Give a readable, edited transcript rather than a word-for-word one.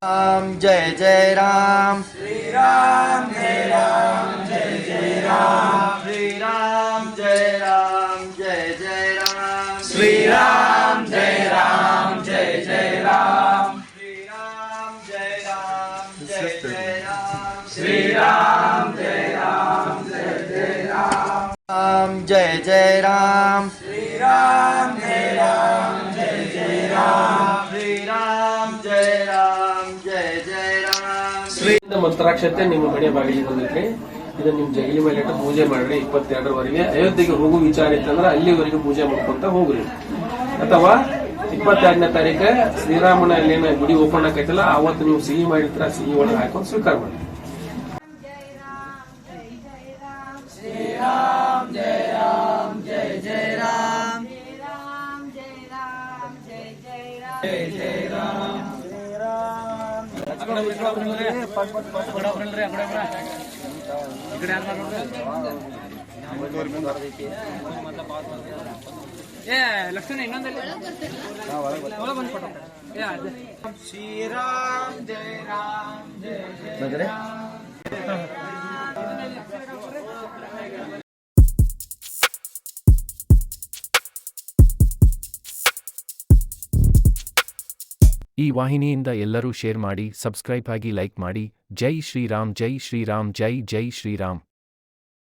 राम जय जय राम श्री राम जय राम जय जय राम श्री राम जय राम जय जय राम श्री राम जय राम जय जय राम श्री राम जय राम जय जय राम श्री राम जय राम जय जय राम राम जय जय राम श्री राम जय राम जय जय राम श्री राम जय राम जय जय राम ಶ್ರೀ ಮಂತ್ರಾಕ್ಷತೆ ನಿಮ್ಮ ಮನೆ ಬಾಗಿಲಿಗೆ ಬಂದೈತ್ರಿ. ಇದನ್ನ ನಿಮ್ ಜಗಲಿ ಮೇಲೆ ಇಟ್ಟು ಪೂಜೆ ಮಾಡ್ರಿ. 22ರವರೆಗೆ ಅಯೋಧ್ಯೆಗೆ ಹೋಗೋ ವಿಚಾರ ಇತ್ತಂದ್ರೆ ಅಲ್ಲಿವರೆಗೆ ಪೂಜೆ ಮಾಡ್ಕೊಂತ ಹೋಗ್ರಿ. ಅಥವಾ 22ನೇ ತಾರೀಕು ಶ್ರೀರಾಮನ ಅಲ್ಲೇನ ಗುಡಿ ಓಪನ್ ಆಕೈತಲ್ಲ ಅವತ್ತು ನೀವು ಸಿಹಿ ಮಾಡಿರ್ತೀರ, ಸಿಹಿ ಒಳಗೆ ಹಾಕೊಂಡು ಸ್ವೀಕಾರ ಮಾಡಿ. श्री राम जय राम जय जय राम जय जय राम ಲಕ್ಷ್ಮಣ ಇನ್ನೊಂದಲ್ಲಿ श्री राम जय राम जय जय ಈ ವಾಹಿನಿಯಿಂದ ಎಲ್ಲರೂ ಶೇರ್ ಮಾಡಿ, ಸಬ್ಸ್ಕ್ರೈಬ್ ಆಗಿ, ಲೈಕ್ ಮಾಡಿ. ಜೈ ಶ್ರೀರಾಮ್, ಜೈ ಶ್ರೀರಾಮ್, ಜೈ ಜೈ ಶ್ರೀರಾಮ್.